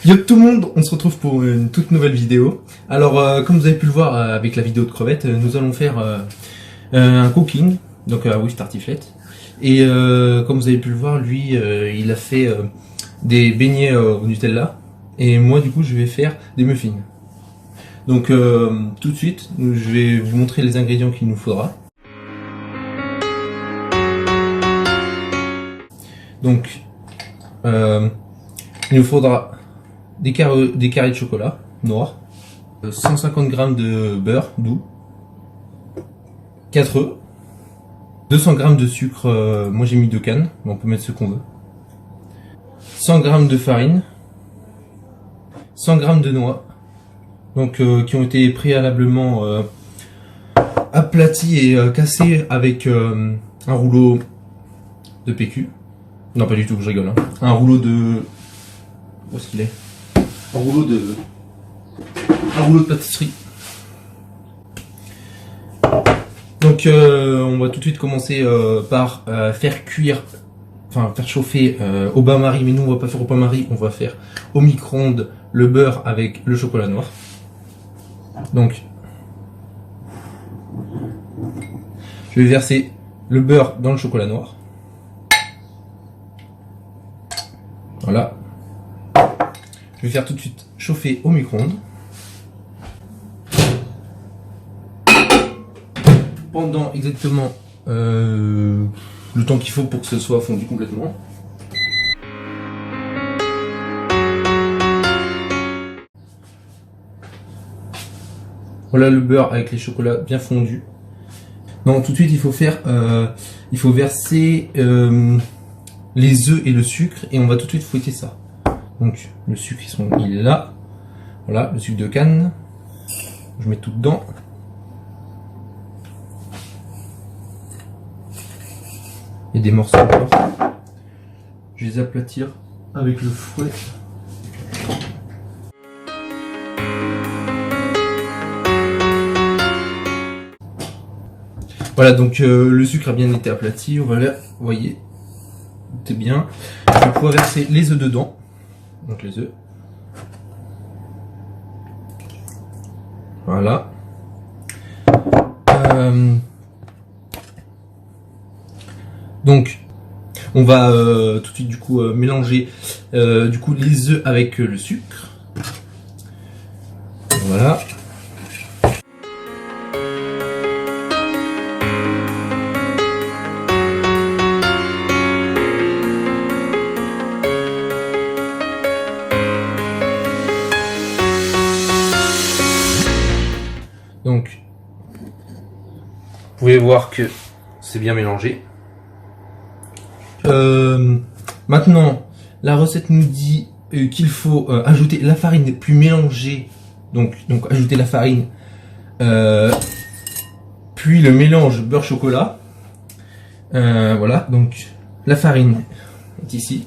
Yo tout le monde, on se retrouve pour une toute nouvelle vidéo. Alors comme vous avez pu le voir avec la vidéo de crevettes, nous allons faire un cooking, donc oui tartiflette. Et comme vous avez pu le voir, lui il a fait des beignets au Nutella. Et moi du coup je vais faire des muffins. Donc tout de suite, je vais vous montrer les ingrédients qu'il nous faudra. Donc il nous faudra des carrés de chocolat noir, 150 g de beurre doux, 4 œufs, 200 g de sucre, moi j'ai mis 2 cannes, mais on peut mettre ce qu'on veut, 100 g de farine, 100 g de noix, donc qui ont été préalablement aplatis et cassés avec un rouleau de PQ. Non pas du tout, je rigole. Hein. Un rouleau de... Où est-ce qu'il est? Un rouleau de pâtisserie. Donc on va tout de suite commencer par faire cuire, enfin faire chauffer au bain-marie, mais nous on va pas faire au bain-marie, on va faire au micro-ondes le beurre avec le chocolat noir. Donc je vais verser le beurre dans le chocolat noir. Voilà. Je vais faire tout de suite chauffer au micro-ondes. Pendant exactement le temps qu'il faut pour que ce soit fondu complètement. Voilà le beurre avec les chocolats bien fondus. Donc tout de suite il faut faire, il faut verser les œufs et le sucre et on va tout de suite fouetter ça. Donc le sucre il est là. Voilà le sucre de canne. Je mets tout dedans. Et des morceaux encore. Je vais les aplatir avec le fouet. Voilà donc le sucre a bien été aplati. Voilà, vous voyez. C'est bien. Je vais pouvoir verser les œufs dedans. Donc les œufs. Voilà. Donc on va tout de suite du coup mélanger du coup les œufs avec le sucre. Voilà. Donc, vous pouvez voir que c'est bien mélangé. Maintenant, la recette nous dit qu'il faut ajouter la farine puis mélanger. Donc ajouter la farine, puis le mélange beurre chocolat. Voilà, donc la farine est ici.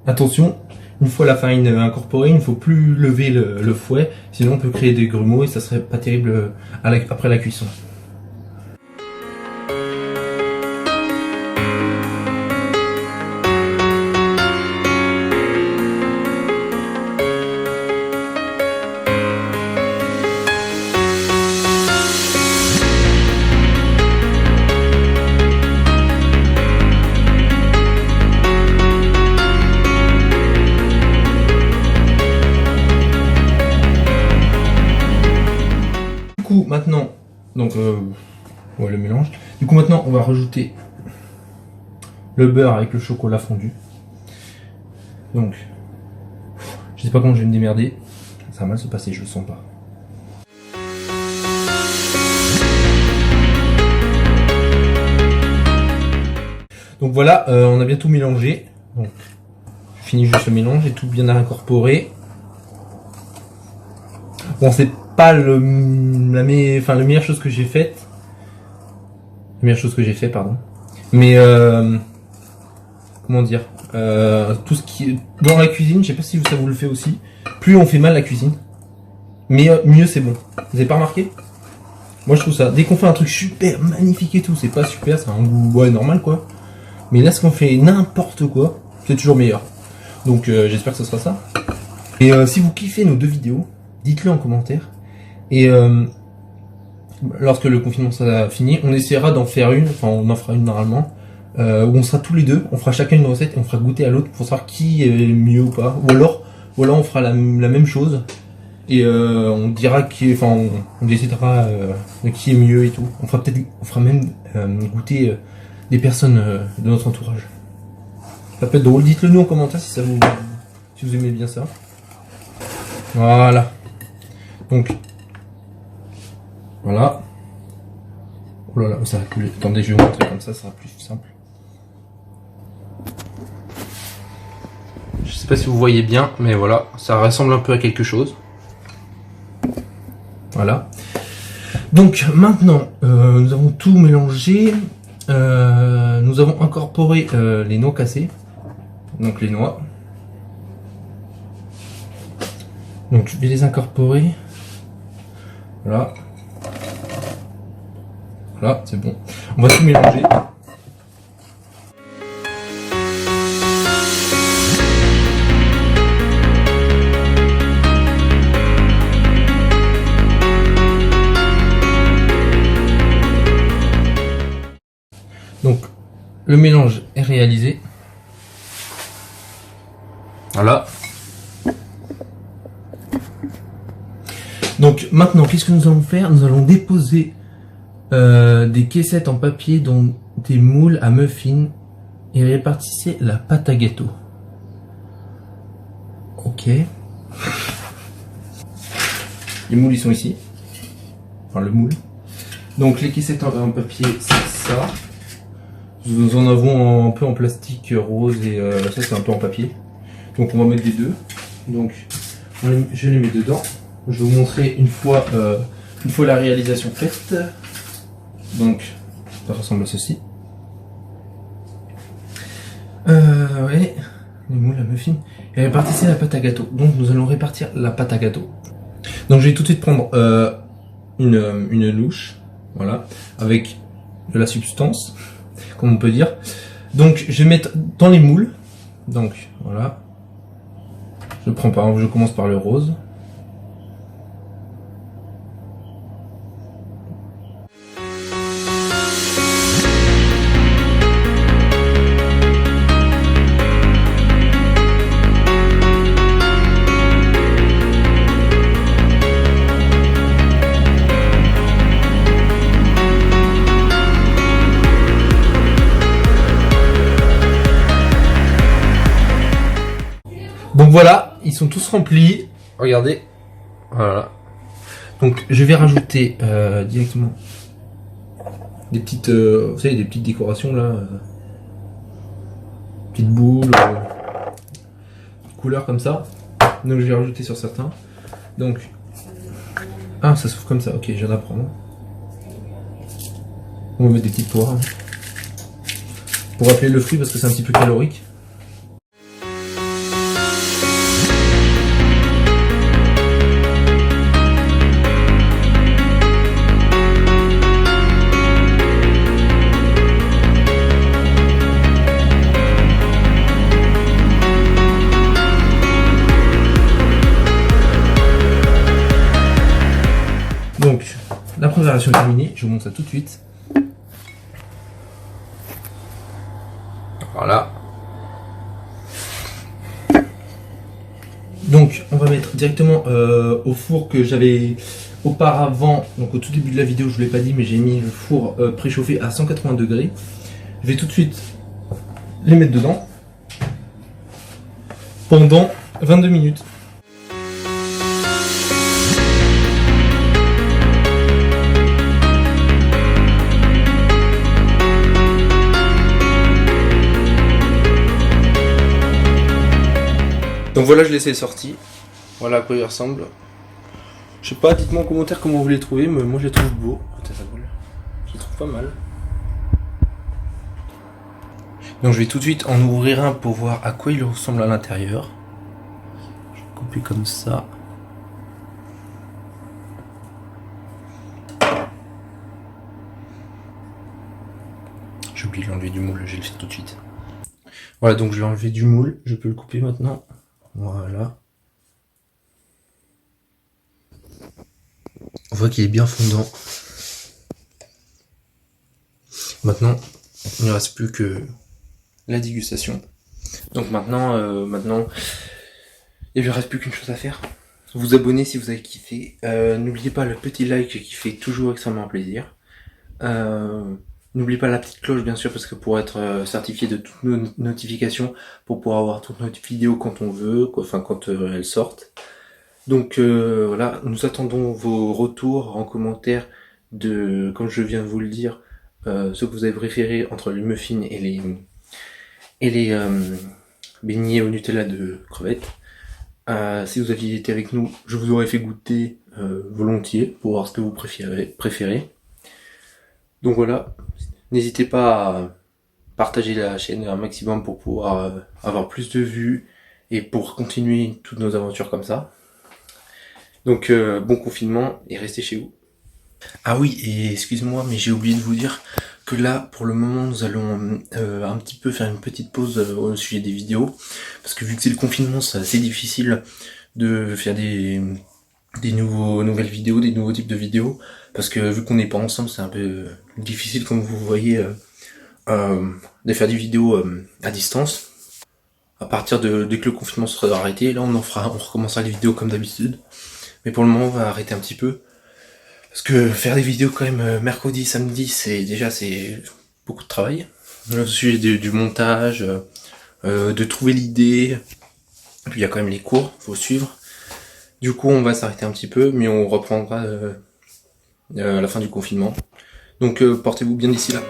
Attention. Une fois la farine incorporée, il ne faut plus lever le fouet, sinon on peut créer des grumeaux et ça serait pas terrible après la cuisson. Maintenant, donc ouais, le mélange. Du coup maintenant on va rajouter le beurre avec le chocolat fondu. Donc je sais pas comment je vais me démerder. Ça va mal se passer, je le sens pas. Donc voilà, on a bien tout mélangé. Donc je finis juste le mélange et tout bien incorporé. Bon c'est pas la meilleure chose que j'ai faite. La meilleure chose que j'ai fait, pardon. Mais comment dire, tout ce qui est dans la cuisine, je sais pas si ça vous le fait aussi. Plus on fait mal la cuisine, mais mieux c'est bon. Vous avez pas remarqué? Moi je trouve ça. Dès qu'on fait un truc super magnifique et tout, c'est pas super, c'est un goût ouais, normal quoi. Mais là, ce qu'on fait n'importe quoi, c'est toujours meilleur. Donc j'espère que ce sera ça. Et si vous kiffez nos 2 vidéos, dites-le en commentaire. Et lorsque le confinement sera fini, on essaiera d'en faire une, enfin on en fera une normalement, où on sera tous les deux, on fera chacun une recette et on fera goûter à l'autre pour savoir qui est mieux ou pas. Ou alors on fera la même chose et on dira qui, enfin on décidera de qui est mieux et tout. On fera même goûter des personnes de notre entourage. Ça peut être drôle. Dites-le nous en commentaire si vous aimez bien ça. Voilà. Donc voilà. Oh là là, ça va couler. Attendez, je vais vous montrer comme ça sera plus simple. Je sais pas si vous voyez bien, mais voilà, ça ressemble un peu à quelque chose. Voilà. Donc maintenant, nous avons tout mélangé. Nous avons incorporé les noix cassées. Donc les noix. Donc je vais les incorporer. Voilà. Voilà, c'est bon. On va tout mélanger. Donc le mélange est réalisé. Voilà. Donc maintenant, qu'est-ce que nous allons faire? Nous allons déposer des caissettes en papier dans des moules à muffins et répartissez la pâte à gâteau. Ok. Les moules ils sont ici. Enfin le moule. Donc les caissettes en papier c'est ça. Nous en avons un peu en plastique rose et ça c'est un peu en papier. Donc on va mettre les deux. Donc je les mets dedans. Je vais vous montrer une fois la réalisation faite. Donc ça ressemble à ceci. Ouais, les moules à muffins. Et répartissez la pâte à gâteau. Donc nous allons répartir la pâte à gâteau. Donc je vais tout de suite prendre une louche, voilà, avec de la substance, comme on peut dire. Donc je vais mettre dans les moules. Donc voilà. Je commence par le rose. Donc voilà, ils sont tous remplis. Regardez. Voilà. Donc je vais rajouter directement des petites, vous savez, des petites décorations là, petites boules, couleurs comme ça. Donc je vais rajouter sur certains. Donc ah, ça s'ouvre comme ça. Ok, je viens d'apprendre. On va mettre des petites poires pour rappeler le fruit parce que c'est un petit peu calorique. Donc, la préparation est terminée, je vous montre ça tout de suite. Voilà. Donc, on va mettre directement au four que j'avais auparavant, donc au tout début de la vidéo, je ne vous l'ai pas dit, mais j'ai mis le four préchauffé à 180 degrés. Je vais tout de suite les mettre dedans pendant 22 minutes. Donc voilà, je les ai sortis. Voilà à quoi ils ressemblent. Je sais pas, dites-moi en commentaire comment vous les trouvez, mais moi je les trouve beaux. Putain, ça vole. Je les trouve pas mal. Donc je vais tout de suite en ouvrir un pour voir à quoi il ressemble à l'intérieur. Je vais couper comme ça. J'ai oublié d'enlever du moule, je vais le faire tout de suite. Voilà, donc je vais enlever du moule, je peux le couper maintenant. Voilà. voit qu'il est bien fondant. Maintenant, il ne reste plus que la dégustation. Donc maintenant, il ne reste plus qu'une chose à faire. Vous abonner si vous avez kiffé. N'oubliez pas le petit like qui fait toujours extrêmement plaisir. N'oubliez pas la petite cloche bien sûr parce que pour être certifié de toutes nos notifications, pour pouvoir avoir toutes nos vidéos quand on veut, quand elles sortent. Donc voilà, nous attendons vos retours en commentaire de, comme je viens de vous le dire, ce que vous avez préféré entre les muffins et les beignets au Nutella de crevettes. Si vous aviez été avec nous, je vous aurais fait goûter volontiers pour voir ce que vous préférez. Donc voilà, n'hésitez pas à partager la chaîne un maximum pour pouvoir avoir plus de vues et pour continuer toutes nos aventures comme ça. Donc bon confinement et restez chez vous. Ah oui, et excuse-moi, mais j'ai oublié de vous dire que là, pour le moment, nous allons un petit peu faire une petite pause au sujet des vidéos, parce que vu que c'est le confinement, c'est assez difficile de faire des nouvelles vidéos, des nouveaux types de vidéos, parce que vu qu'on n'est pas ensemble, c'est un peu difficile, comme vous voyez, de faire des vidéos à distance. À partir dès que le confinement sera arrêté, là on recommencera les vidéos comme d'habitude. Mais pour le moment, on va arrêter un petit peu. Parce que faire des vidéos quand même mercredi, samedi, c'est beaucoup de travail. Le sujet du montage, de trouver l'idée. Puis il y a quand même les cours, faut suivre. Du coup, on va s'arrêter un petit peu, mais on reprendra à la fin du confinement. Donc portez-vous bien d'ici là.